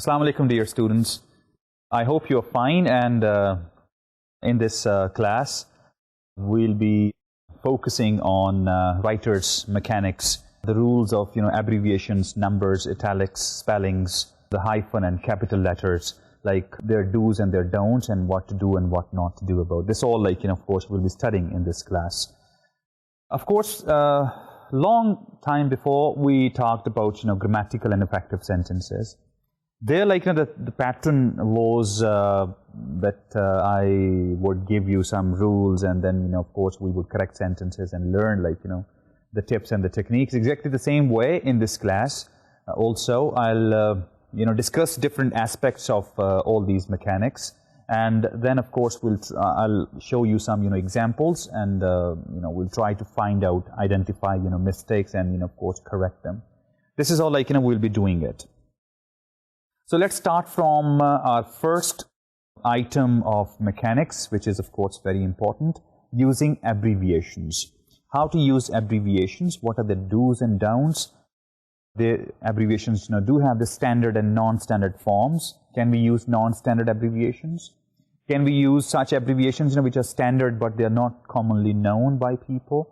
Assalamu alaikum, dear students. I hope you're fine, and in this class we'll be focusing on writer's mechanics, the rules of abbreviations, numbers, italics, spellings, the hyphen and capital letters, like their do's and their don'ts, and what to do and what not to do about this. All of course we'll be studying in this class. Of course, long time before we talked about grammatical and effective sentences. They're the pattern was that I would give you some rules, and then of course we would correct sentences and learn the tips and the techniques. Exactly the same way in this class. Also, I'll discuss different aspects of all these mechanics, and then of course I'll show you some examples, and we'll try to find out, identify mistakes, and of course correct them. This is all we'll be doing it. So let's start from our first item of mechanics, which is of course very important, using abbreviations. How to use abbreviations, what are the do's and don'ts. The abbreviations do have the standard and non-standard forms. Can we use non-standard abbreviations? Can we use such abbreviations which are standard but they are not commonly known by people?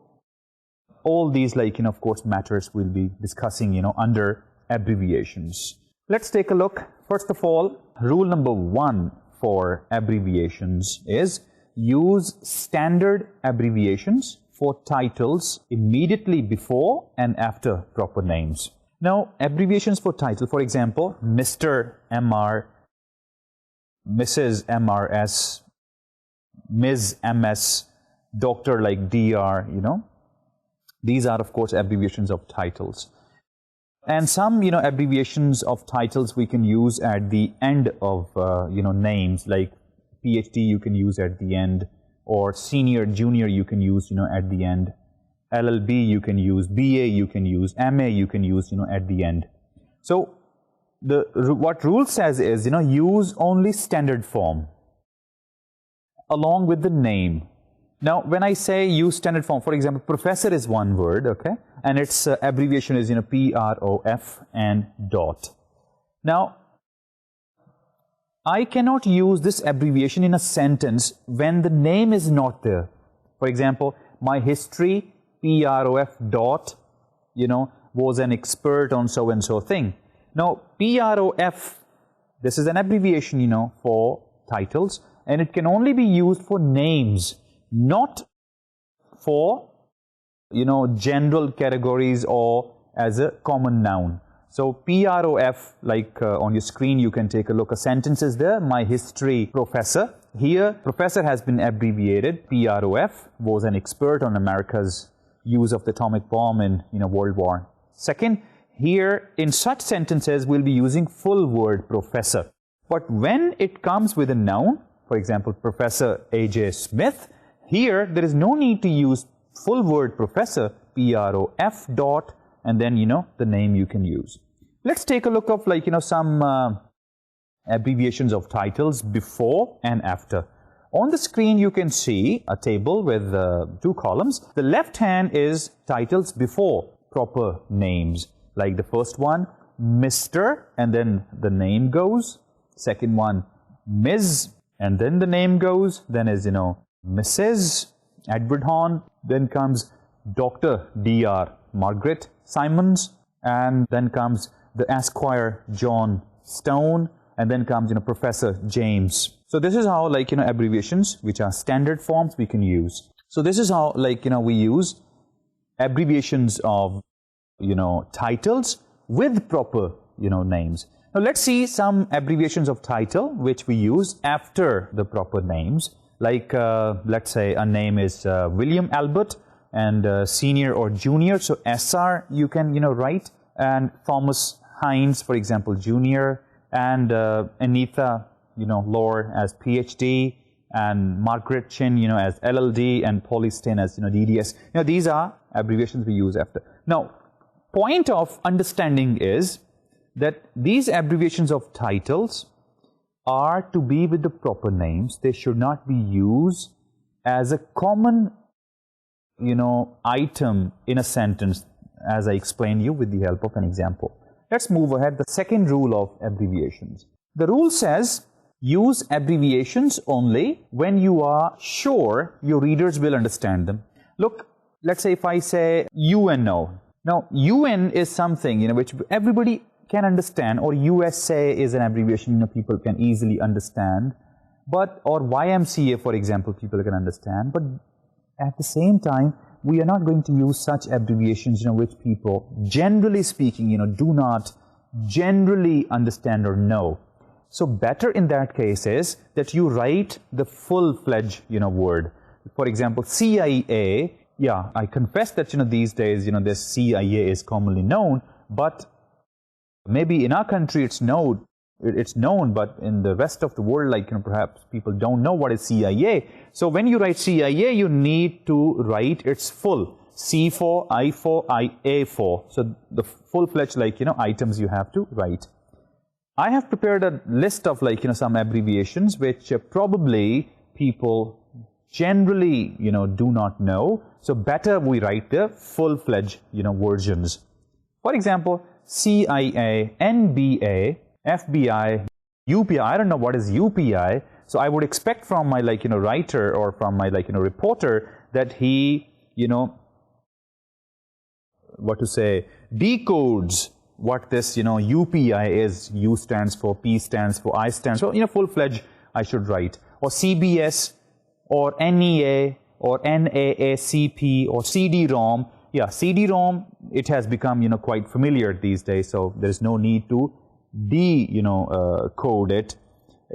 All these of course matters we'll be discussing under abbreviations. Let's take a look. First of all, rule number 1 for abbreviations is use standard abbreviations for titles immediately before and after proper names. Now, abbreviations for title, for example, Mr. MR, Mrs. MRS, Ms. MS, Doctor DR, These are of course abbreviations of titles. And some abbreviations of titles we can use at the end of names, like PhD you can use at the end, or senior, junior you can use at the end, LLB you can use, BA you can use, MA you can use at the end. So what rule says is use only standard form along with the name. Now, when I say use standard form, for example, professor is one word, okay, and its abbreviation is PROF and dot. Now, I cannot use this abbreviation in a sentence when the name is not there. For example, my history, PROF dot, was an expert on so and so thing. Now, PROF, this is an abbreviation, for titles, and it can only be used for names, not for general categories or as a common noun. So PROF, on your screen you can take a look. A sentence is there, my history professor. Here professor has been abbreviated. PROF, was an expert on America's use of the atomic bomb in World War II. Here in such sentences we'll be using full word professor. But when it comes with a noun, for example Professor A.J. Smith, here there is no need to use full word professor, PROF dot, and then the name you can use. Let's take a look of some abbreviations of titles before and after. On the screen you can see a table with 2 columns. The left hand is titles before proper names, like the first one Mr. and then the name goes. Second one Ms. and then the name goes. Then is Mrs. Edward Horn, then comes Dr. Dr. Margaret Simons, and then comes the Esquire John Stone, and then comes Professor James. So this is how abbreviations which are standard forms we can use. So this is how we use abbreviations of titles with proper names. Now let's see some abbreviations of title which we use after the proper names. Like, let's say a name is William Albert, and senior or junior, so SR you can, write, and Thomas Hines, for example, junior, and Anita, Lore as PhD, and Margaret Chin, as LLD, and Polly Stain as, DDS. These are abbreviations we use after. Now, point of understanding is that these abbreviations of titles are to be with the proper names. They should not be used as a common, item in a sentence, as I explained you with the help of an example. Let's move ahead. The second rule of abbreviations. The rule says, use abbreviations only when you are sure your readers will understand them. Look, let's say if I say UNO. Now, UN is something, which everybody can understand, or USA is an abbreviation, people can easily understand. But, or YMCA, for example, people can understand. But at the same time, we are not going to use such abbreviations, which people, generally speaking, do not generally understand or know. So better in that case is that you write the full-fledged, word. For example, CIA, yeah, I confess that, these days, this CIA is commonly known, but maybe in our country it's known, but in the rest of the world, like, perhaps people don't know what is CIA. So when you write CIA, you need to write its full. C4, I4, IA4. So the full-fledged, like, items you have to write. I have prepared a list of, like, some abbreviations which probably people generally, do not know. So better we write the full-fledged, versions. For example, CIA, NBA, FBI, UPI. I don't know what is UPI. So I would expect from my, like, writer or from my, like, reporter that he, what to say, decodes what this, UPI is. U stands for, P stands for, I stands for, full-fledged I should write. Or CBS, or NEA, or NAACP, or CD-ROM. Yeah, CD-ROM, it has become, quite familiar these days, so there is no need to code it.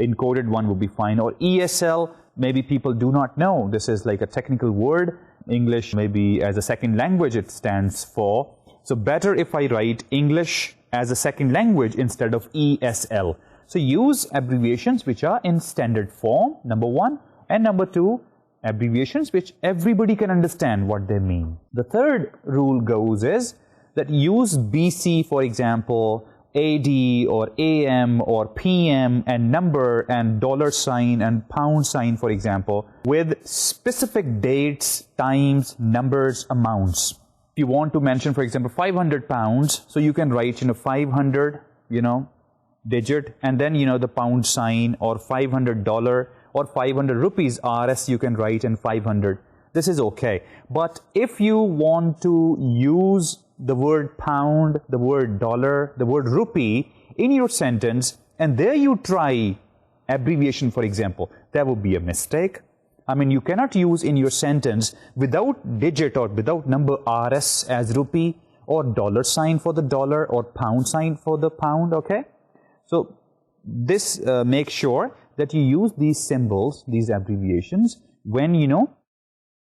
Encoded one would be fine. Or ESL, maybe people do not know. This is like a technical word. English, maybe as a second language it stands for. So better if I write English as a second language instead of ESL. So use abbreviations which are in standard form, number one. And number two, abbreviations which everybody can understand what they mean. The third rule goes is that use BC, for example, AD or AM or PM and number and dollar sign and pound sign, for example, with specific dates, times, numbers, amounts. If you want to mention, for example, 500 pounds, so you can write, 500, digit, and then, the pound sign, or $500 or 500 rupees RS you can write in 500. This is okay. But if you want to use the word pound, the word dollar, the word rupee in your sentence, and there you try abbreviation, for example, that would be a mistake. I mean, you cannot use in your sentence without digit or without number RS as rupee, or dollar sign for the dollar, or pound sign for the pound, okay? So this makes sure that you use these symbols, these abbreviations, when,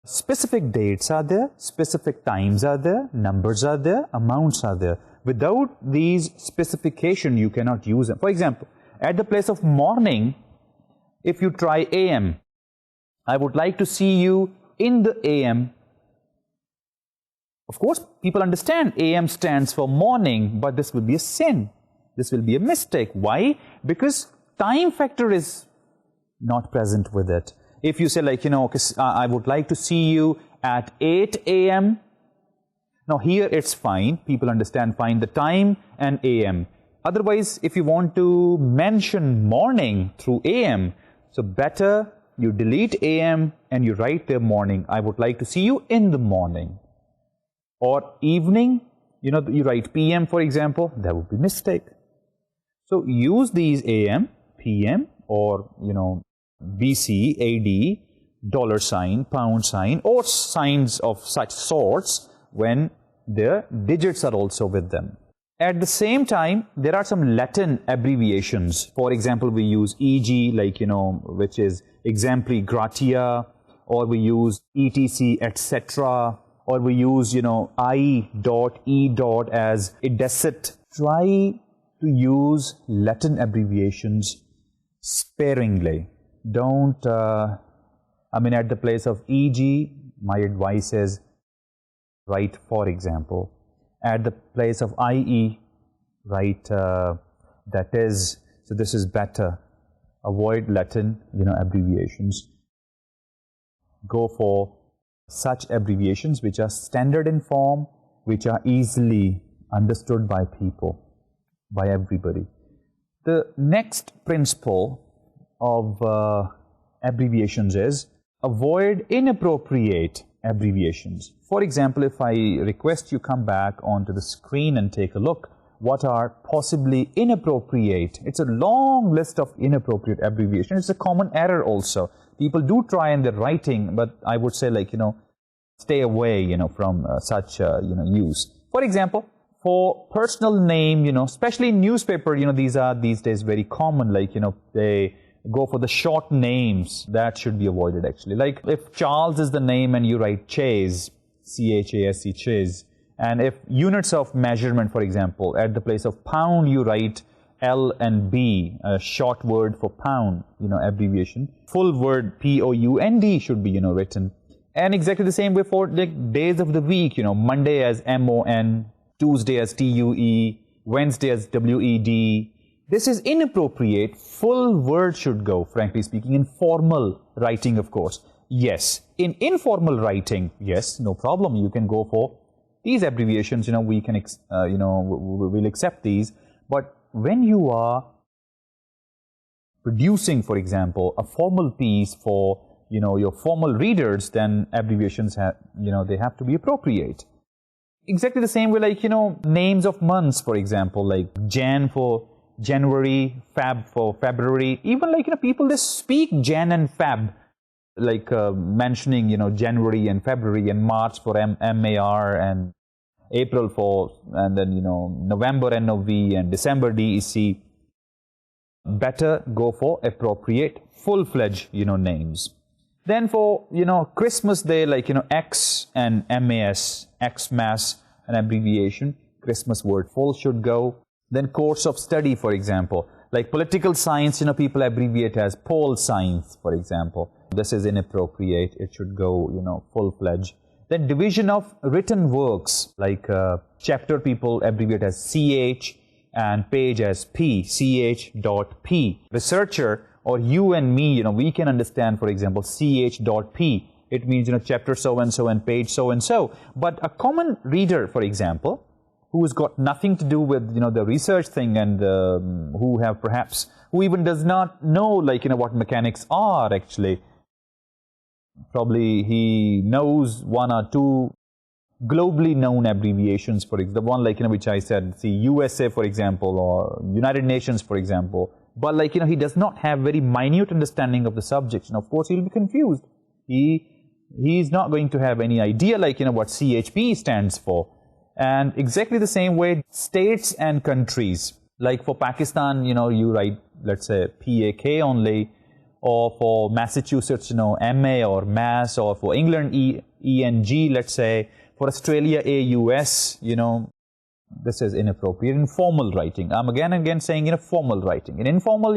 specific dates are there, specific times are there, numbers are there, amounts are there. Without these specification, you cannot use them. For example, at the place of morning, if you try AM, I would like to see you in the AM. Of course, people understand AM stands for morning, but this will be a sin. This will be a mistake. Why? Because time factor is not present with it. If you say, like, I would like to see you at 8 AM. Now, here it's fine. People understand fine the time and AM. Otherwise, if you want to mention morning through AM, so better you delete AM and you write there morning. I would like to see you in the morning. Or evening, you write PM, for example. That would be mistake. So use these AM, PM, or, BC, AD, dollar sign, pound sign, or signs of such sorts when their digits are also with them. At the same time, there are some Latin abbreviations. For example, we use EG, like, which is exempli gratia, or we use ETC, etc., or we use, I dot, E dot as idecit. Try to use Latin abbreviations sparingly. Don't, at the place of EG, my advice is write, for example. At the place of IE, write, that is, so this is better. Avoid Latin, abbreviations. Go for such abbreviations which are standard in form, which are easily understood by people. by everybody. The next principle of abbreviations is avoid inappropriate abbreviations. For example, if I request you come back onto the screen and take a look, what are possibly inappropriate? It's a long list of inappropriate abbreviations. It's a common error also. People do try in their writing, but I would say, like, stay away, from such, use. For example, for personal name, especially in newspaper, these are these days very common, like, they go for the short names. That should be avoided, actually. Like, if Charles is the name and you write Chase, C-H-A-S-E, Chase, and if units of measurement, for example, at the place of pound, you write L and B, a short word for pound, abbreviation. Full word P-O-U-N-D should be, written. And exactly the same way for the days of the week, Monday as M-O-N, Tuesday as T-U-E, Wednesday as W-E-D. This is inappropriate. Full word should go, frankly speaking, in formal writing, of course. Yes. In informal writing, yes, no problem. You can go for these abbreviations, we can, we'll accept these. But when you are producing, for example, a formal piece for, your formal readers, then abbreviations have, they have to be appropriate. Exactly the same way, like, names of months, for example, like Jan for January, Feb for February. Even, like, people, they speak Jan and Feb, like mentioning, January and February, and March for M-A-R, and April for, and then, November N-O-V, and December D-E-C. Better go for appropriate, full-fledged, names. Then for, Christmas Day, like, X and M-A-S, Xmas, an abbreviation. Christmas word full should go. Then course of study, for example. Like political science, people abbreviate as pol science, for example. This is inappropriate. It should go, full-fledged. Then division of written works, like chapter people abbreviate as CH and page as P, CH.P. Researcher, or you and me, we can understand, for example, CH.P. It means, chapter so-and-so and page so-and-so. But a common reader, for example, who's got nothing to do with, the research thing, and who even does not know, like, what mechanics are, actually. Probably he knows one or two globally known abbreviations, for example, the one, like, which I said, see, USA, for example, or United Nations, for example. But, like, he does not have very minute understanding of the subject. And of course, he'll be confused. He's not going to have any idea, like, what CHP stands for. And exactly the same way, states and countries. Like for Pakistan, you write, let's say, PAK only. Or for Massachusetts, MA or Mass. Or for England, ENG, let's say. For Australia, AUS, this is inappropriate. In formal writing, I'm again and again saying, formal writing. In informal,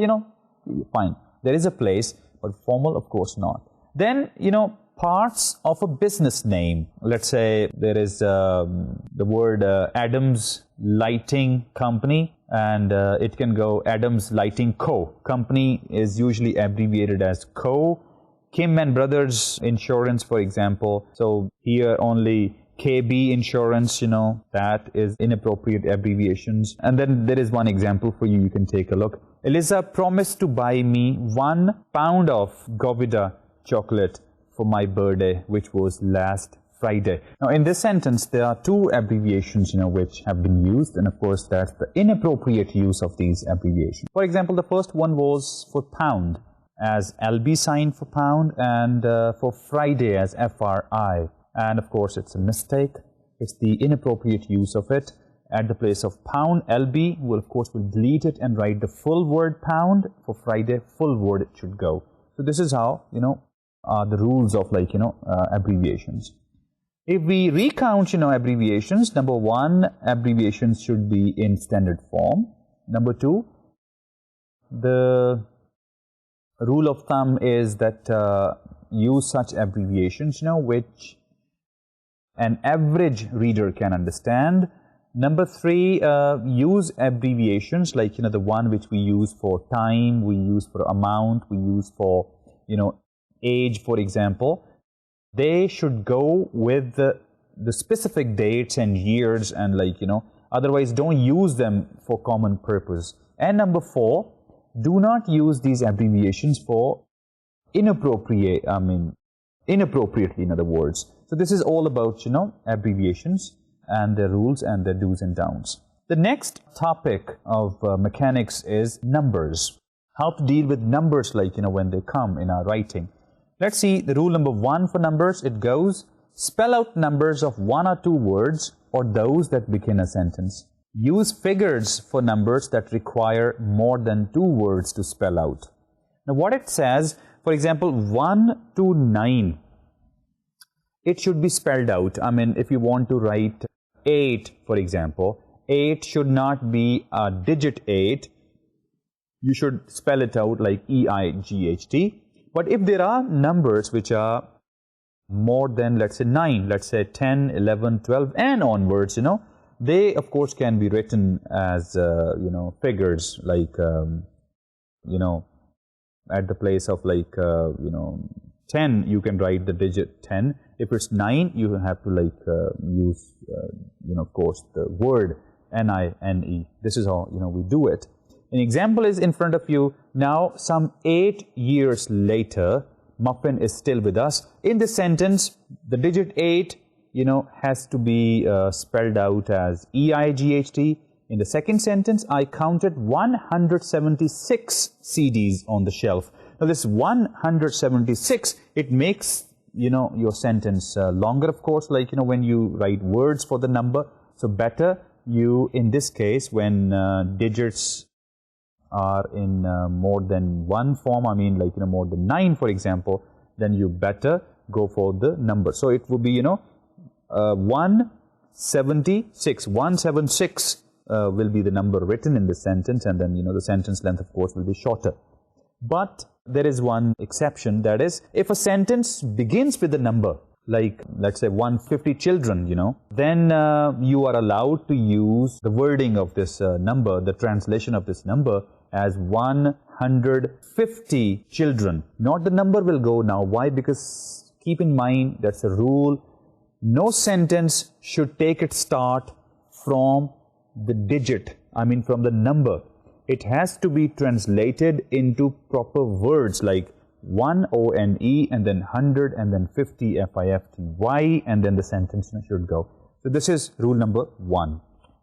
fine. There is a place, but formal, of course, not. Then, parts of a business name. Let's say there is the word Adams Lighting Company, and it can go Adams Lighting Co. Company is usually abbreviated as Co. Kim and Brothers Insurance, for example. So here only KB Insurance, that is inappropriate abbreviations. And then there is one example for you. You can take a look. Eliza promised to buy me 1 pound of Govida chocolate for my birthday, which was last Friday. Now, in this sentence, there are 2 abbreviations, which have been used. And of course, that's the inappropriate use of these abbreviations. For example, the first one was for pound as LB sign for pound, and for Friday as FRI. And of course, it's a mistake. It's the inappropriate use of it. At the place of pound, LB, will of course will delete it and write the full word pound. For Friday, full word it should go. So this is how, the rules of, like, abbreviations. If we recount, abbreviations, number 1, abbreviations should be in standard form. Number 2, the rule of thumb is that use such abbreviations, which an average reader can understand. Number 3, use abbreviations like, the one which we use for time, we use for amount, we use for, age, for example. They should go with the specific dates and years, and, like, Otherwise, don't use them for common purpose. And number 4, do not use these abbreviations for inappropriately, in other words. So this is all about, abbreviations and their rules and their do's and don'ts. The next topic of mechanics is numbers. How to deal with numbers, like, when they come in our writing. Let's see the rule number 1 for numbers. It goes, spell out numbers of 1 or 2 words or those that begin a sentence. Use figures for numbers that require more than 2 words to spell out. Now what it says, for example, 1 to 9, it should be spelled out. I mean, if you want to write 8, for example, 8 should not be a digit 8. You should spell it out like E-I-G-H-T. But if there are numbers which are more than, let's say, 9, let's say 10, 11, 12, and onwards, they, of course, can be written as, figures, like, at the place of, like, 10, you can write the digit 10. If it's 9, you have to, like, use, of course, the word N-I-N-E. This is how, we do it. An example is in front of you. Now, some 8 years later, Muffin is still with us. In this sentence, the digit 8, has to be spelled out as E-I-G-H-T. In the second sentence, I counted 176 CDs on the shelf. Now, this 176, it makes, your sentence longer, of course, like, when you write words for the number. So, better you, in this case, when digits are in more than one form, I mean, like, more than 9, for example, then you better go for the number. So, it would be, 176. 176 will be the number written in the sentence, and then, the sentence length, of course, will be shorter. But there is one exception, that is, if a sentence begins with a number, like, let's say 150 children, then you are allowed to use the wording of this number, the translation of this number, as 150 children. Not the number will go now. Why? Because keep in mind, that's a rule. No sentence should take its start from the digit, from the number. It has to be translated into proper words like 1 O-N-E and then 100 and then 50 F-I-F-T-Y, and then the sentence should go. So this is rule number 1.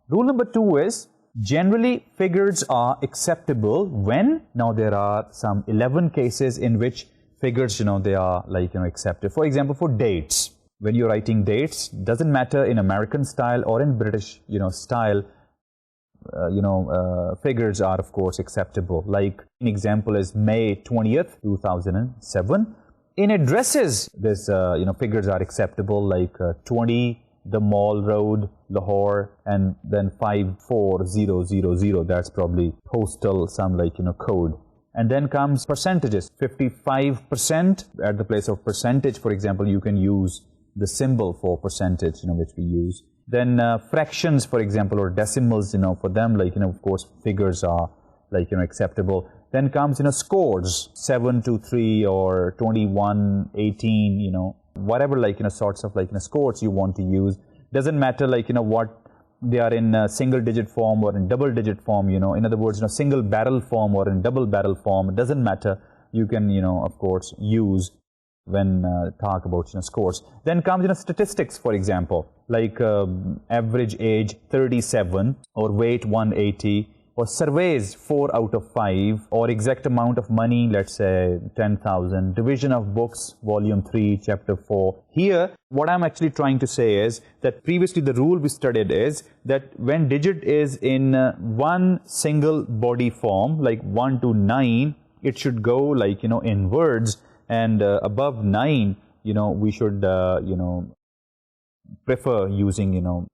Rule number 2 is, generally figures are acceptable when, now there are some 11 cases in which figures, they are, like, accepted. For example, for dates. When you're writing dates, doesn't matter in American style or in British, style, figures are, of course, acceptable. Like, an example is May 20th, 2007. In addresses, this, figures are acceptable, like 20, the Mall Road, Lahore, and then 54000. That's probably postal, some, like, code. And then comes percentages. 55% at the place of percentage, for example, you can use the symbol for percentage, which we use. Then fractions, for example, or decimals, for them, like, of course, figures are, like, acceptable. Then comes, scores, 7-3 or 21-18, whatever, like, sorts of, like, scores you want to use. Doesn't matter, like, what they are in single digit form or in double digit form, in other words, single barrel form or in double barrel form. It doesn't matter. You can, of course, use when talk about, scores. Then comes, statistics, for example, like average age 37 or weight 180, or surveys 4 out of 5, or exact amount of money, let's say 10,000, division of books, volume 3, chapter 4. Here, what I'm actually trying to say is that previously the rule we studied is that when digit is in one single body form, like 1 to 9, it should go, like, in words, and above 9, we should, prefer using,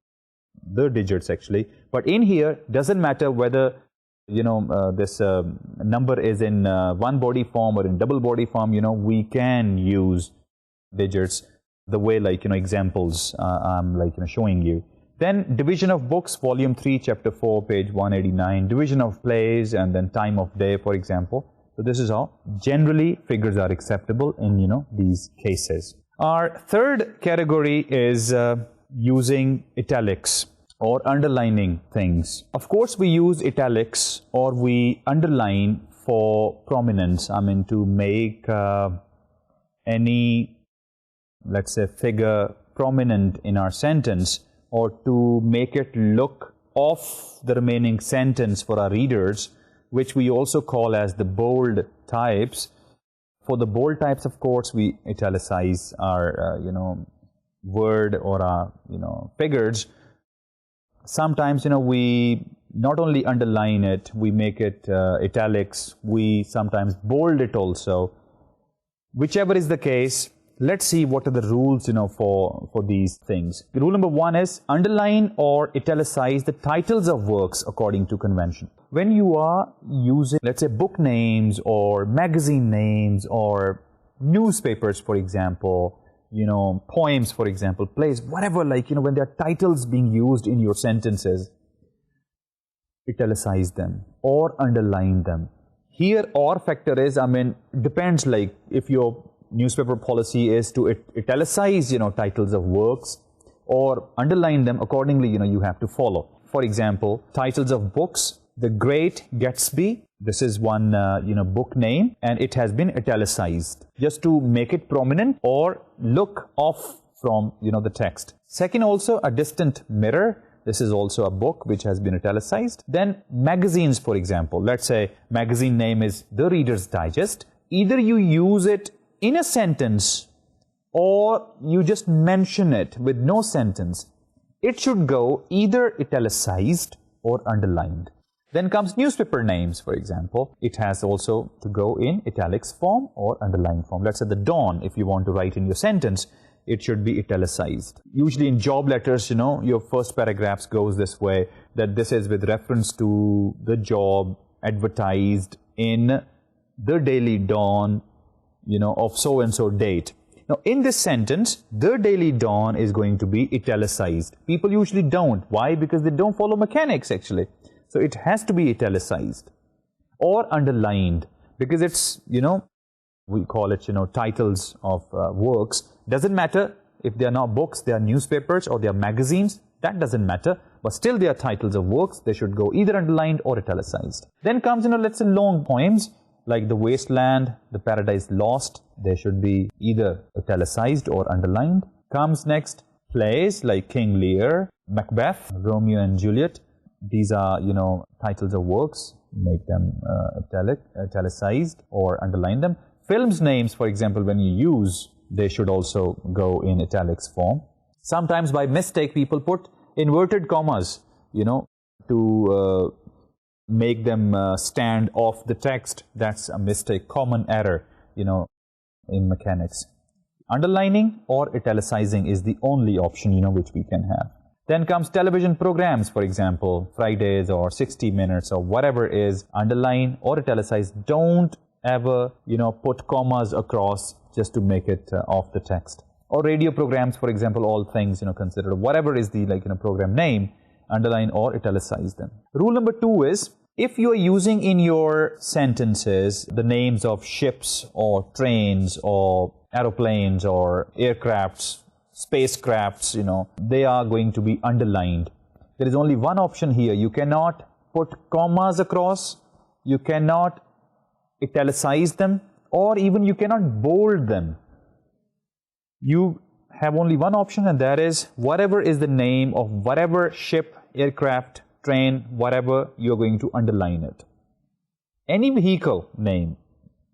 the digits, actually. But in here, doesn't matter whether, this number is in one body form or in double body form, we can use digits the way, like, examples I'm, like, showing you. Then division of books, volume 3, chapter 4, page 189, division of plays, and then time of day, for example. So this is how generally figures are acceptable in, these cases. Our third category is using italics. or underlining things. Of course, we use italics or we underline for prominence. I mean, to make any, let's say, figure prominent in our sentence, or to make it look off the remaining sentence for our readers, which we also call as the bold types. For the bold types, of course, we italicize our, word or our, figures. Sometimes, we not only underline it, we make it italics, we sometimes bold it also. Whichever is the case, let's see what are the rules, for these things. Rule number 1 is underline or italicize the titles of works according to convention. When you are using, let's say, book names or magazine names or newspapers, for example, poems, for example, plays, whatever, like, when there are titles being used in your sentences, italicize them or underline them. Here, or factor is, depends, like, if your newspaper policy is to italicize, titles of works or underline them accordingly, you have to follow. For example, titles of books, The Great Gatsby, this is one, book name, and it has been italicized just to make it prominent or look off from, the text. Second, also, A Distant Mirror. This is also a book which has been italicized. Then magazines, for example. Let's say magazine name is The Reader's Digest. Either you use it in a sentence or you just mention it with no sentence. It should go either italicized or underlined. Then comes newspaper names, for example. It has also to go in italics form or underlined form. Let's say The Dawn, if you want to write in your sentence, it should be italicized. Usually in job letters, your first paragraphs goes this way, that this is with reference to the job advertised in the Daily Dawn, of so-and-so date. Now, in this sentence, the Daily Dawn is going to be italicized. People usually don't. Why? Because they don't follow mechanics, actually. So it has to be italicized or underlined, because it's, we call it, titles of works. Doesn't matter if they are not books, they are newspapers or they are magazines. That doesn't matter. But still they are titles of works. They should go either underlined or italicized. Then comes, let's say, long poems like The Wasteland, The Paradise Lost. They should be either italicized or underlined. Comes next, plays like King Lear, Macbeth, Romeo and Juliet. These are, titles of works. Make them italicized or underline them. Films names, for example, when you use, they should also go in italics form. Sometimes by mistake, people put inverted commas, to make them stand off the text. That's a mistake, common error, in mechanics. Underlining or italicizing is the only option, which we can have. Then comes television programs, for example, Fridays or 60 Minutes or whatever is, underline or italicize. Don't ever, put commas across just to make it off the text. Or radio programs, for example, all things, considered. Whatever is the, program name, underline or italicize them. Rule number 2 is, if you are using in your sentences the names of ships or trains or aeroplanes or aircrafts, spacecrafts, they are going to be underlined. There is only one option here. You cannot put commas across, you cannot italicize them, or even you cannot bold them. You have only one option, and that is whatever is the name of whatever ship, aircraft, train, whatever, you are going to underline it. Any vehicle name,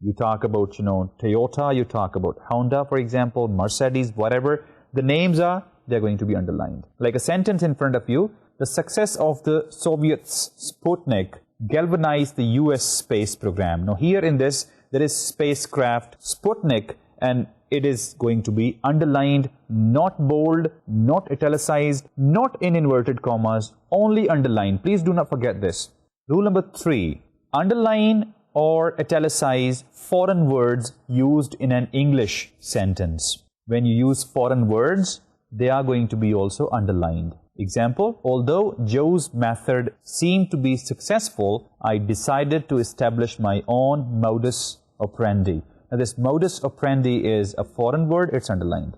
you talk about, Toyota, you talk about Honda, for example, Mercedes, whatever the names are, they're going to be underlined. Like a sentence in front of you, the success of the Soviets' Sputnik galvanized the US space program. Now here in this, there is spacecraft Sputnik, and it is going to be underlined, not bold, not italicized, not in inverted commas, only underlined. Please do not forget this. Rule number 3, underline or italicize foreign words used in an English sentence. When you use foreign words, they are going to be also underlined. Example, although Joe's method seemed to be successful, I decided to establish my own modus operandi. Now this modus operandi is a foreign word, it's underlined.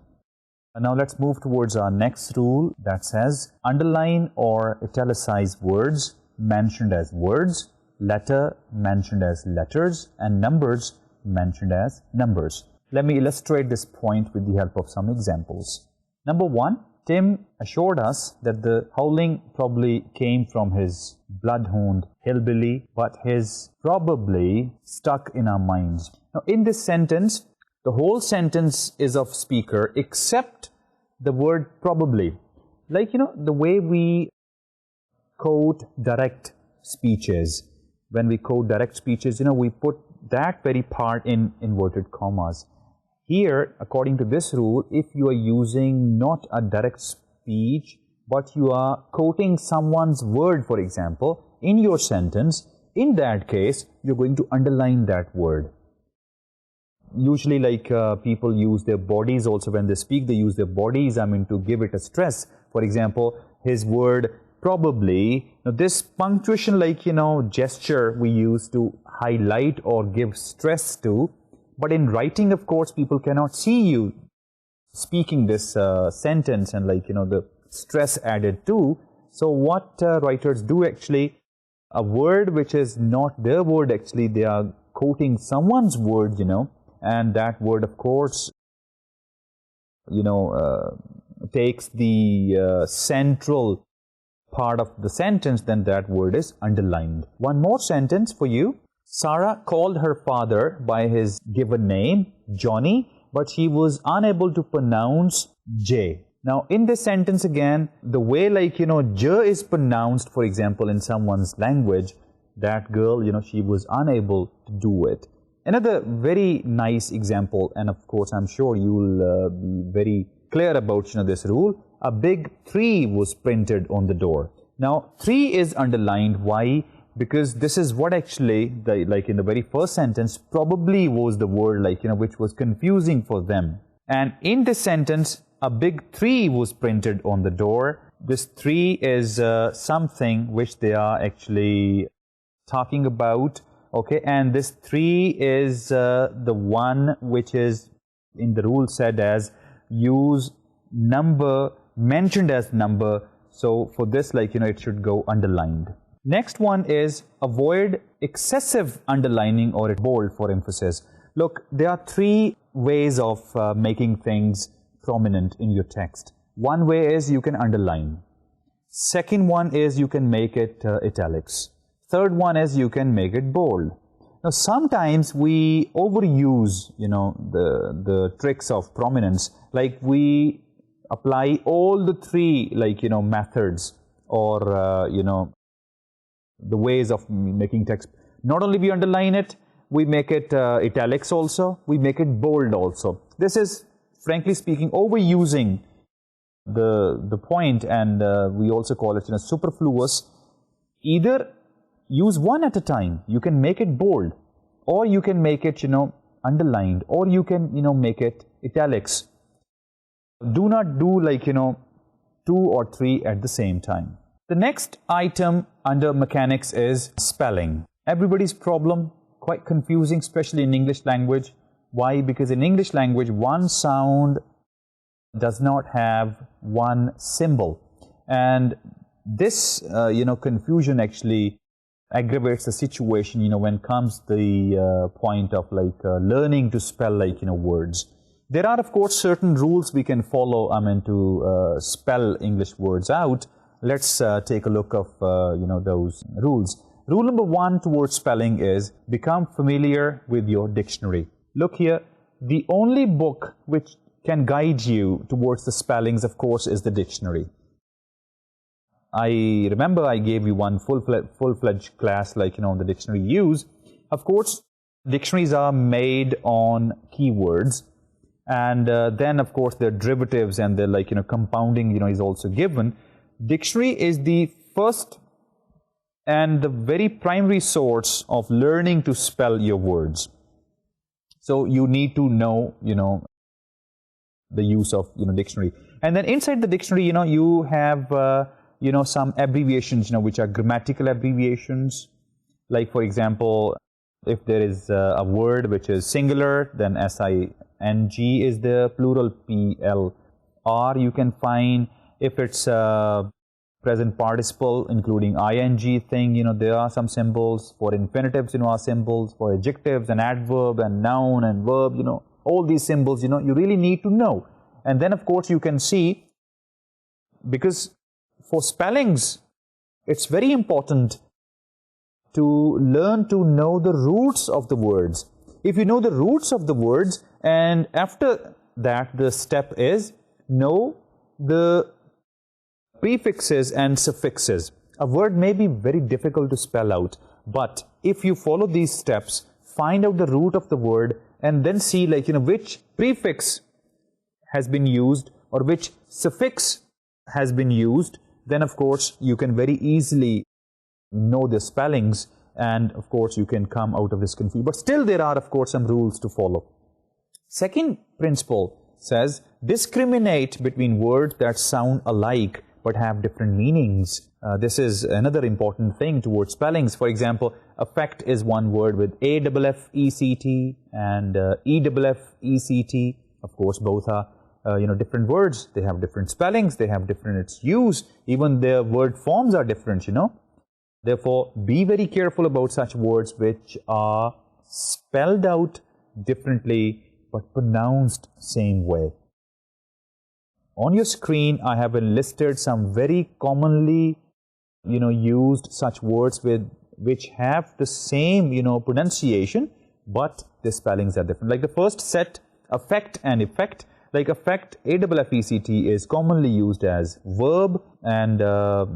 Now let's move towards our next rule that says underline or italicize words mentioned as words, letter mentioned as letters, and numbers mentioned as numbers. Let me illustrate this point with the help of some examples. Number one, Tim assured us that the howling probably came from his bloodhound hillbilly, but his probably stuck in our minds. Now, in this sentence, the whole sentence is of speaker except the word probably. Like, the way we quote direct speeches. When we quote direct speeches, we put that very part in inverted commas. Here, according to this rule, if you are using not a direct speech, but you are quoting someone's word, for example, in your sentence, in that case, you're going to underline that word. Usually, like people use their bodies also when they speak, they use their bodies, to give it a stress. For example, his word probably. Now, this punctuation, gesture we use to highlight or give stress to. But in writing, of course, people cannot see you speaking this sentence and the stress added to. So what writers do actually, a word which is not their word actually, they are quoting someone's word, and that word, of course, takes the central part of the sentence, then that word is underlined. One more sentence for you. Sarah called her father by his given name, Johnny, but he was unable to pronounce J. Now, in this sentence again, the way J is pronounced, for example, in someone's language, that girl, she was unable to do it. Another very nice example, and of course, I'm sure you will be very clear about this rule. A big 3 was printed on the door. Now, 3 is underlined. Why? Because this is what actually, in the very first sentence, probably was the word, which was confusing for them. And in this sentence, a big 3 was printed on the door. This 3 is something which they are actually talking about, okay? And this 3 is the one which is in the rule said as use number mentioned as number. So for this, it should go underlined. Next one is avoid excessive underlining or bold for emphasis. Look, there are 3 ways of making things prominent in your text. One way is you can underline. Second one is you can make it italics. Third one is you can make it bold. Now, sometimes we overuse, the tricks of prominence. Like we apply all the 3, methods or, the ways of making text. Not only we underline it, we make it italics also, we make it bold also. This is, frankly speaking, overusing the point, and we also call it superfluous. Either use one at a time. You can make it bold, or you can make it underlined, or you can make it italics. Do not do 2 or 3 at the same time. The next item under mechanics is spelling. Everybody's problem, quite confusing, especially in English language. Why? Because in English language, one sound does not have one symbol. And this, confusion actually aggravates the situation, when comes the point of learning to spell words. There are, of course, certain rules we can follow, to spell English words out. Let's take a look of, those rules. Rule number 1 towards spelling is become familiar with your dictionary. Look here, the only book which can guide you towards the spellings, of course, is the dictionary. I remember I gave you one full-fledged class, on the dictionary use. Of course, dictionaries are made on keywords. And then, of course, their derivatives and their, compounding, is also given. Dictionary is the first and the very primary source of learning to spell your words. So you need to know, the use of, dictionary. And then inside the dictionary, you have, some abbreviations, which are grammatical abbreviations. Like, for example, if there is a word which is singular, then SING is the plural, PL Or you can find if it's a present participle, including ing thing, there are some symbols. For infinitives, are symbols. For adjectives and adverb and noun and verb, all these symbols, you really need to know. And then, of course, you can see, because for spellings, it's very important to learn to know the roots of the words. If you know the roots of the words, and after that, the step is know the prefixes and suffixes. A word may be very difficult to spell out, but if you follow these steps, find out the root of the word, and then see, like, which prefix has been used or which suffix has been used, then of course you can very easily know the spellings, and of course you can come out of this confusion. But still there are, of course, some rules to follow. Second principle says discriminate between words that sound alike but have different meanings. This is another important thing towards spellings. For example, affect is one word with A-F-F-E-C-T and E-F-F-E-C-T. Of course, both are different words. They have different spellings. They have different use. Even their word forms are different, Therefore, be very careful about such words which are spelled out differently but pronounced same way. On your screen, I have enlisted some very commonly, used such words which have the same, pronunciation, but the spellings are different. Like the first set, affect and effect. Like affect, A-F-F-E-C-T, is commonly used as verb, and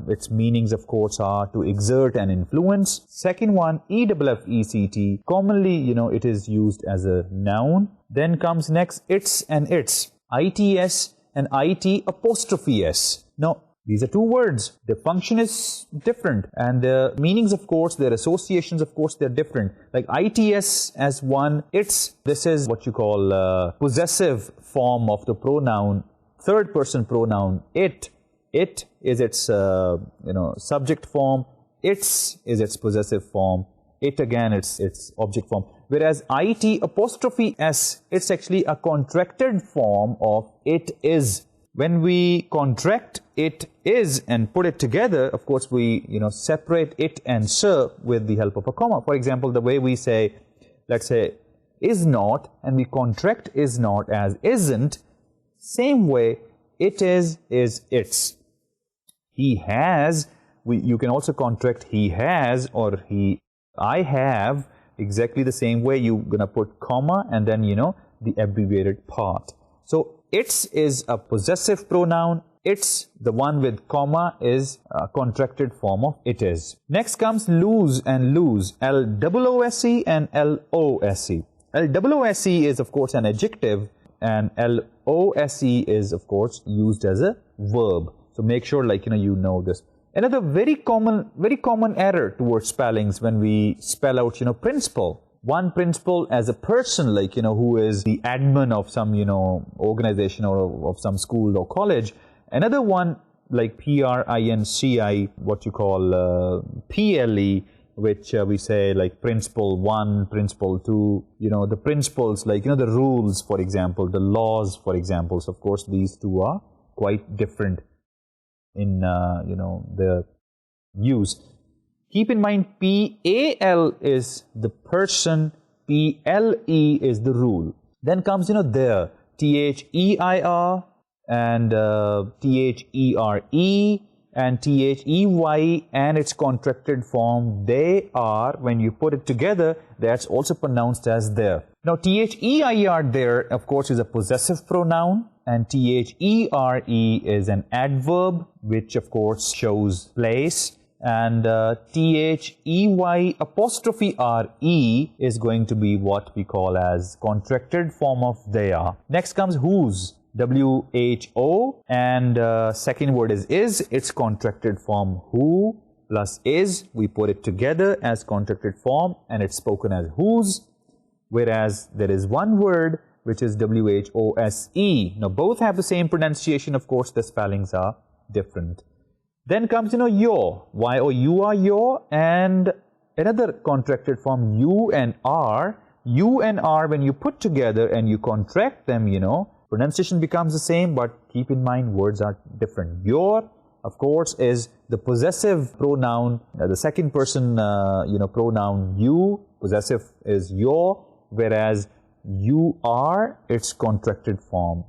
its meanings, of course, are to exert and influence. Second one, E-F-F-E-C-T, commonly, it is used as a noun. Then comes next, its and its, I-T-S and I-T-S. Now, these are two words. The function is different, and the meanings, of course, their associations, of course, they're different. Like ITS as one, its, this is what you call possessive form of the pronoun, third person pronoun. It is its, subject form. Its is its possessive form. It again, its object form. Whereas IT''S, it's actually a contracted form of it is. When we contract it is and put it together, of course, we, separate it and sir with the help of a comma. For example, the way we say, let's say, is not, and we contract is not as isn't, same way, it is its. He has, you can also contract he has or I have, exactly the same way. You're going to put comma and then, the abbreviated part. So, its is a possessive pronoun. It's, the one with comma, is a contracted form of it is. Next comes lose and lose. L-O-O-S-E and L-O-S-E. L-O-O-S-E is, of course, an adjective, and L-O-S-E is, of course, used as a verb. So make sure, you know this. Another very common error towards spellings when we spell out, principal. One principal as a person, who is the admin of some, organization or of some school or college. Another one, like P-R-I-N-C-I, what you call P-L-E, which we say like principle 1, principle 2, the principles, the rules, for example, the laws, for example. So, of course, these two are quite different in, the use. Keep in mind, P-A-L is the person, P-L-E is the rule. Then comes, there, T-H-E-I-R and T-H-E-R-E and T-H-E-Y and its contracted form, they are, when you put it together, that's also pronounced as there. Now, T-H-E-I-R there, of course, is a possessive pronoun, and T-H-E-R-E is an adverb, which, of course, shows place. And T-H-E-Y''R-E is going to be what we call as contracted form of they are. Next comes whose, W-H-O, and second word is, its contracted form who plus is, we put it together as contracted form and it's spoken as whose, whereas there is one word which is W-H-O-S-E. Now both have the same pronunciation, of course the spellings are different. Then comes, your, Y-O-U-R, your, and another contracted form, U and R. U and R, when you put together and you contract them, Pronunciation becomes the same, but keep in mind words are different. Your, of course, is the possessive pronoun, the second person, pronoun you. Possessive is your, whereas you are its contracted form,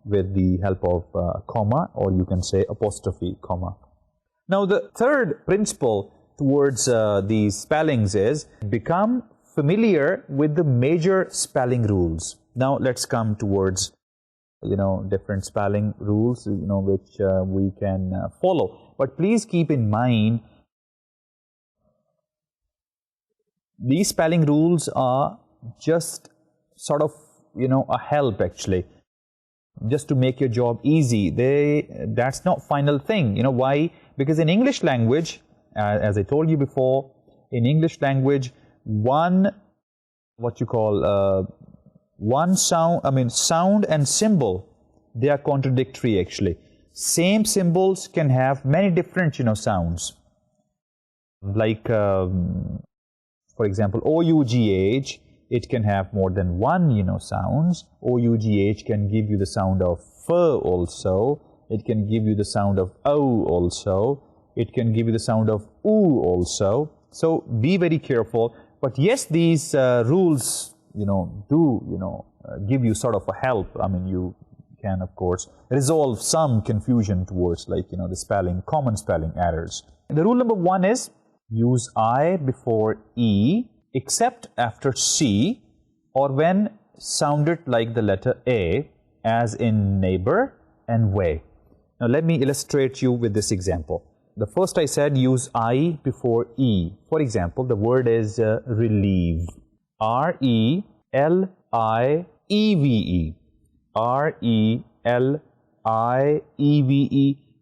with the help of comma, or you can say apostrophe, comma. Now, the third principle towards these spellings is become familiar with the major spelling rules. Now, let's come towards different spelling rules, which we can follow. But please keep in mind, these spelling rules are just sort of, a help actually, just to make your job easy. That's not final thing. Why? Because in English language, as I told you before, in English language, one sound and symbol, they are contradictory actually. Same symbols can have many different, sounds. Like, for example, O-U-G-H, it can have more than one, sounds. O-U-G-H can give you the sound of F also. It can give you the sound of O also. It can give you the sound of U also. So, be very careful. But yes, these rules, do, give you sort of a help. I mean, you can, of course, resolve some confusion towards, like, the common spelling errors. The rule number 1 is use I before E, except after C, or when sounded like the letter A, as in neighbor and way. Now, let me illustrate you with this example. The first I said use I before E. For example, the word is relieve. R-E-L-I-E-V-E. R-E-L-I-E-V-E.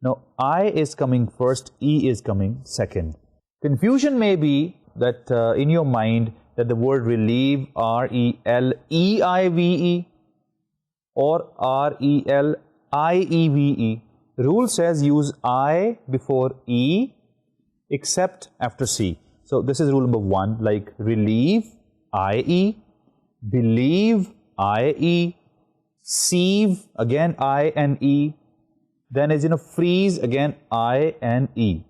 Now, I is coming first, E is coming second. Confusion may be that in your mind that the word relieve, R-E-L-E-I-V-E or R-E-L-I-E-V-E. Rule says use I before E except after C. So this is rule number 1, like relieve, I-E, believe, I-E, sieve, again I and E, then is freeze, again I and E.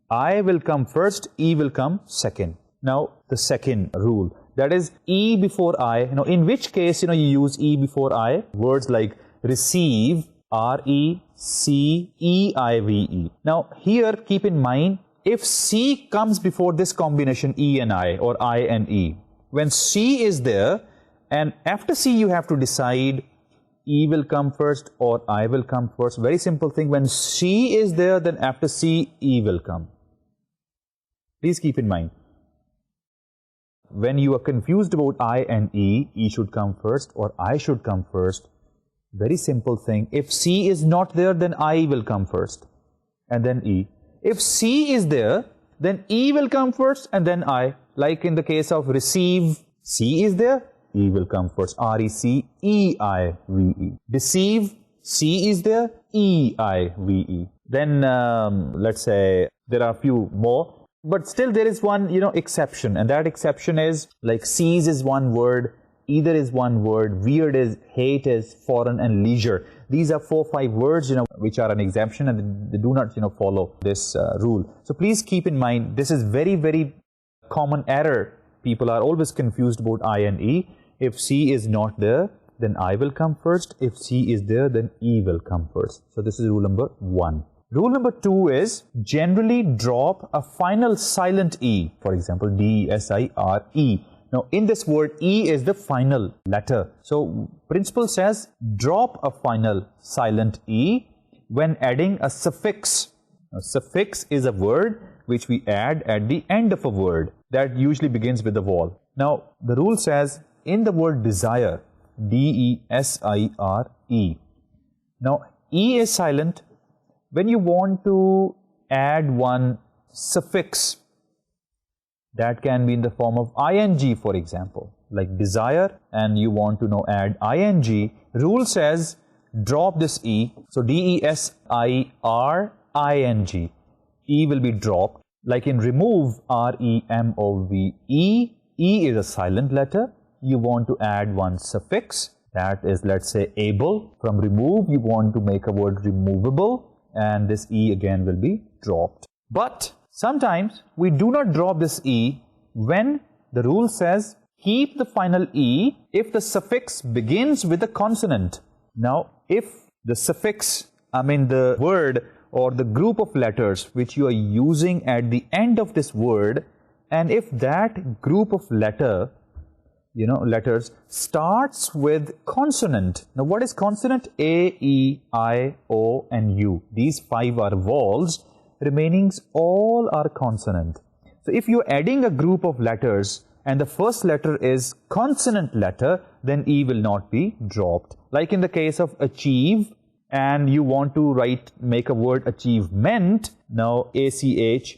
I will come first, E will come second. Now, the second rule, that is E before I. In which case, you use E before I. Words like receive, R-E-C-E-I-V-E. Now, here, keep in mind, if C comes before this combination E and I, or I and E, when C is there, and after C you have to decide E will come first or I will come first. Very simple thing. When C is there, then after C, E will come. Please keep in mind. When you are confused about I and E should come first or I should come first. Very simple thing. If C is not there, then I will come first and then E. If C is there, then E will come first and then I. Like in the case of receive, C is there, E will come first. R-E-C-E-I-V-E. Deceive, C is there, E-I-V-E. Then let's say there are a few more. But still there is one, exception. And that exception is like seize is one word, either is one word, weird is, hate is, foreign and leisure. These are 4 or 5 words, which are an exemption and they do not, follow this rule. So please keep in mind, this is very, very common error. People are always confused about I and E. If C is not there, then I will come first. If C is there, then E will come first. So this is rule number 1. Rule number 2 is generally drop a final silent E. For example, D-E-S-I-R-E. Now, in this word, E is the final letter. So, principle says drop a final silent E when adding a suffix. A suffix is a word which we add at the end of a word that usually begins with a vowel. Now, the rule says in the word desire, D-E-S-I-R-E. Now, E is silent. When you want to add one suffix, that can be in the form of ing, for example, like desire, and you want to now add ing, rule says drop this E. So, D-E-S-I-R-I-N-G. E will be dropped. Like in remove, R-E-M-O-V-E. E is a silent letter. You want to add one suffix. That is, let's say, able. From remove, you want to make a word removable, and this E again will be dropped. But sometimes we do not drop this E when the rule says keep the final E if the suffix begins with a consonant. Now, if the suffix, the word or the group of letters which you are using at the end of this word, and if that group of letters starts with consonant. Now, what is consonant? A, E, I, O, and U. These 5 are vowels. Remainings all are consonant. So, if you're adding a group of letters and the first letter is consonant letter, then E will not be dropped. Like in the case of achieve, and you want to make a word achievement. Now, A-C-H-I-E-V-E.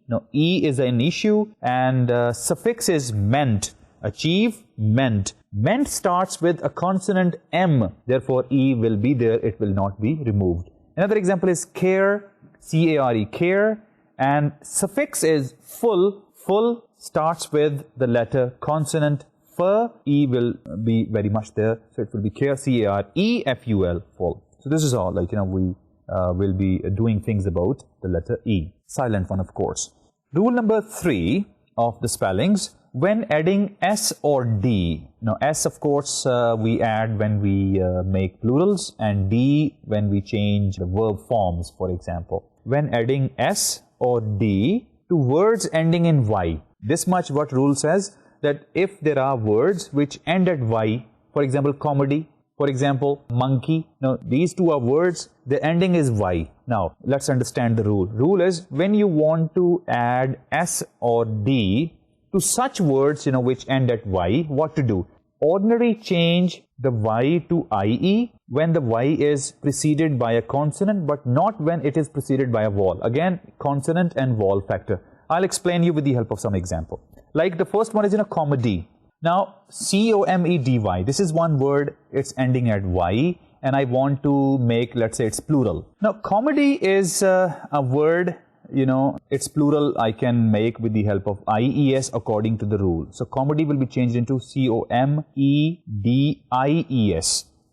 Now, E is an issue, and suffix is ment. Achieve, ment. Ment starts with a consonant M. Therefore, E will be there. It will not be removed. Another example is care, C-A-R-E, care. And suffix is full. Full starts with the letter consonant F. E will be very much there. So, it will be care, C-A-R-E-F-U-L, full. So, this is all, we will be doing things about the letter E. Silent one, of course. Rule number 3 of the spellings, when adding S or D. Now, S, of course, we add when we make plurals, and D when we change the verb forms, for example. When adding S or D to words ending in Y. This much what rule says, that if there are words which end at Y, for example, comedy, for example, monkey. Now, these 2 are words, the ending is Y. Now, let's understand the rule. Rule is, when you want to add S or D to such words, which end at Y, what to do? Ordinary change the Y to IE when the Y is preceded by a consonant, but not when it is preceded by a vowel. Again, consonant and vowel factor. I'll explain you with the help of some example. Like the first one is comedy. Now, C-O-M-E-D-Y, this is one word, it's ending at Y, and I want to make, let's say, it's plural. Now, comedy is a word, it's plural I can make with the help of IES according to the rule. So, comedy will be changed into C-O-M-E-D-I-E-S.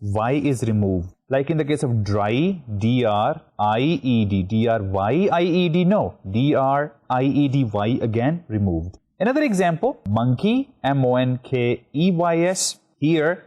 Y is removed. Like in the case of dry, D-R-I-E-D, D-R-Y-I-E-D, no, D-R-I-E-D-Y again removed. Another example, monkey, M-O-N-K-E-Y-S. Here,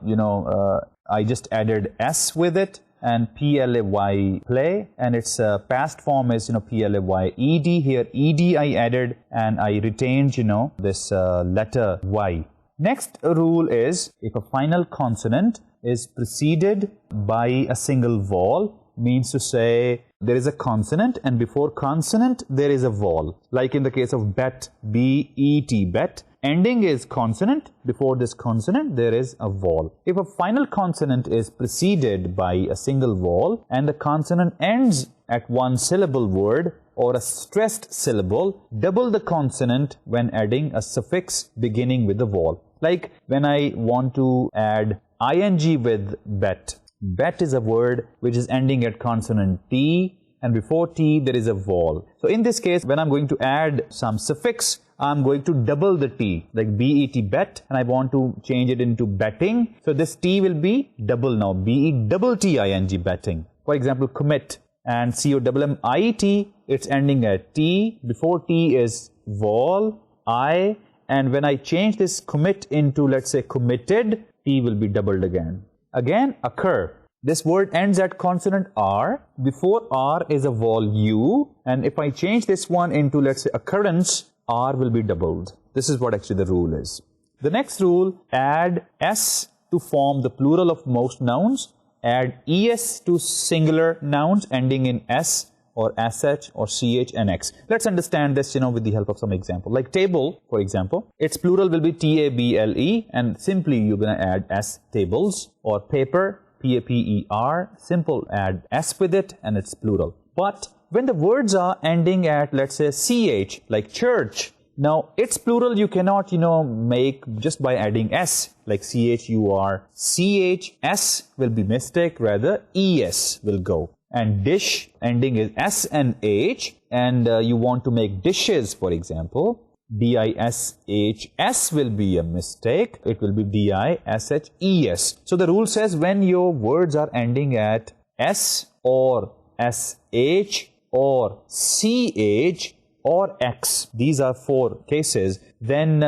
I just added S with it, and P-L-A-Y, play, and its past form is, P-L-A-Y-E-D. Here, E-D I added, and I retained, this letter Y. Next rule is, if a final consonant is preceded by a single vowel, means to say there is a consonant, and before consonant there is a vowel. Like in the case of bet, B-E-T, bet, ending is consonant, before this consonant there is a vowel. If a final consonant is preceded by a single vowel and the consonant ends at one syllable word or a stressed syllable, double the consonant when adding a suffix beginning with the vowel. Like when I want to add ing with bet. Bet is a word which is ending at consonant T, and before T there is a vowel. So in this case, when I'm going to add some suffix, I'm going to double the T, like B-E-T, bet, and I want to change it into betting. So this T will be double now, B-E-double-T-I-N-G, betting. For example, commit, and C-O-M-M-I-T, it's ending at T. Before T is vowel, I, and when I change this commit into, let's say, committed, T will be doubled again. Again, occur. This word ends at consonant R. Before R is a vowel U. And if I change this one into, let's say, occurrence, R will be doubled. This is what actually the rule is. The next rule, add S to form the plural of most nouns. Add ES to singular nouns ending in S or SH or CH and X. Let's understand this, with the help of some example. Like table, for example, its plural will be T-A-B-L-E, and simply you're going to add S, tables, or paper, P-A-P-E-R, simple, add S with it, and it's plural. But when the words are ending at, let's say, CH, like church, now its plural you cannot, make just by adding S, like C-H-U-R. C-H-S will be mistake, rather E-S will go. And dish, ending is S and H, and you want to make dishes, for example. D-I-S-H-S will be a mistake. It will be D-I-S-H-E-S. So the rule says when your words are ending at S or S-H or C-H or X, these are 4 cases, then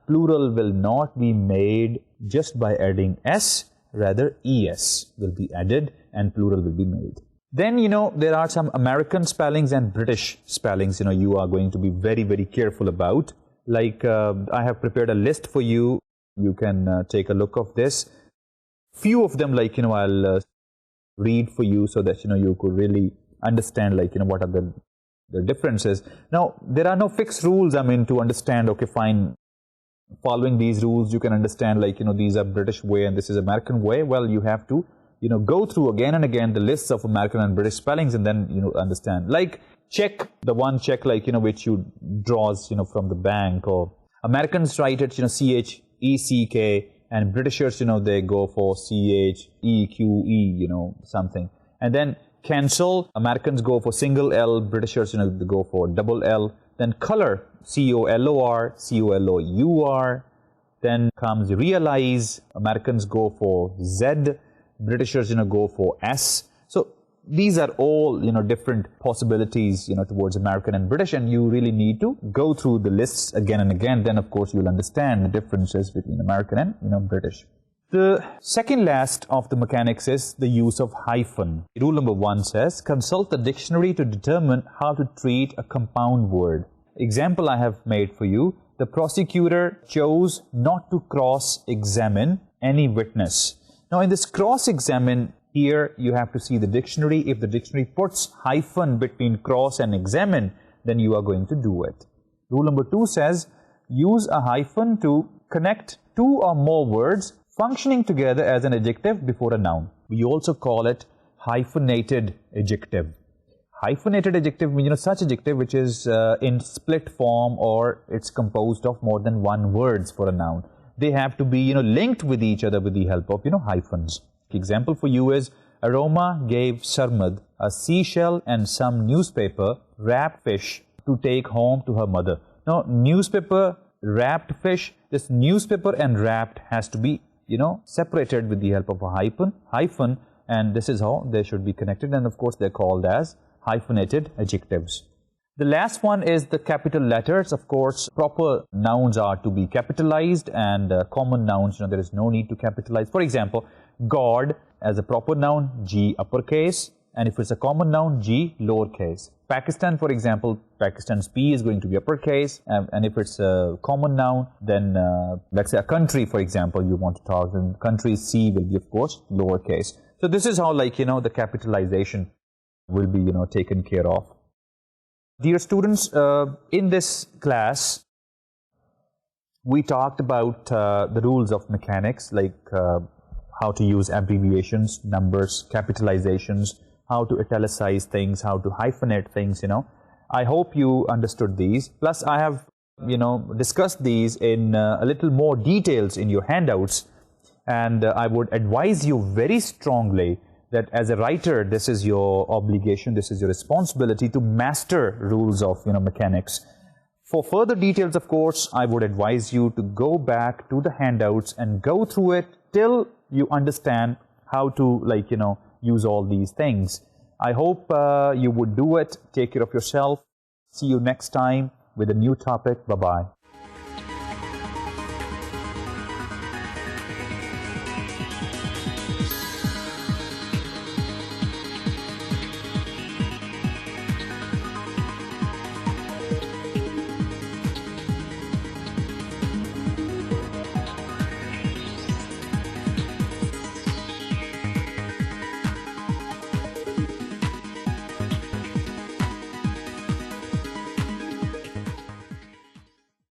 plural will not be made just by adding S, rather ES will be added and plural will be made. Then, there are some American spellings and British spellings, you are going to be very, very careful about. Like, I have prepared a list for you. You can take a look of this. Few of them, like, I'll read for you so that, you could really understand, like, what are the differences. Now, there are no fixed rules, to understand, okay, fine, following these rules, you can understand, like, these are British way and this is American way. Well, you have to go through again and again the lists of American and British spellings and then, understand. Like, check, the one check, like, which you draws, from the bank, or Americans write it, C-H-E-C-K, and Britishers, they go for C-H-E-Q-E, something. And then cancel, Americans go for single L, Britishers, they go for double L. Then color, C-O-L-O-R, C-O-L-O-U-R. Then comes realize, Americans go for Z, Britishers, go for S. So these are all, different possibilities, towards American and British, and you really need to go through the lists again and again. Then, of course, you'll understand the differences between American and, British. The second last of the mechanics is the use of hyphen. Rule number 1 says, consult the dictionary to determine how to treat a compound word. Example I have made for you, the prosecutor chose not to cross-examine any witness. Now, in this cross-examine, here you have to see the dictionary. If the dictionary puts hyphen between cross and examine, then you are going to do it. Rule number 2 says, use a hyphen to connect 2 or more words functioning together as an adjective before a noun. We also call it hyphenated adjective. Hyphenated adjective means, such adjective which is in split form or it's composed of more than 1 words for a noun. They have to be, linked with each other with the help of, hyphens. Example for you is, Aroma gave Sarmad a seashell and some newspaper wrapped fish to take home to her mother. Now, newspaper, wrapped fish, this newspaper and wrapped has to be, separated with the help of a hyphen, and this is how they should be connected, and of course they're called as hyphenated adjectives. The last one is the capital letters. Of course, proper nouns are to be capitalized, and common nouns, there is no need to capitalize. For example, God as a proper noun, G uppercase, and if it's a common noun, G lowercase. Pakistan, for example, Pakistan's P is going to be uppercase, and if it's a common noun, then let's say a country, for example, you want to talk, then country's C will be, of course, lowercase. So this is how, like, the capitalization will be, taken care of. Dear students, in this class, we talked about the rules of mechanics, like how to use abbreviations, numbers, capitalizations, how to italicize things, how to hyphenate things, I hope you understood these. Plus, I have, discussed these in a little more details in your handouts, and I would advise you very strongly that as a writer, this is your obligation, this is your responsibility to master rules of, mechanics. For further details, of course, I would advise you to go back to the handouts and go through it till you understand how to, like, use all these things. I hope you would do it. Take care of yourself. See you next time with a new topic. Bye-bye.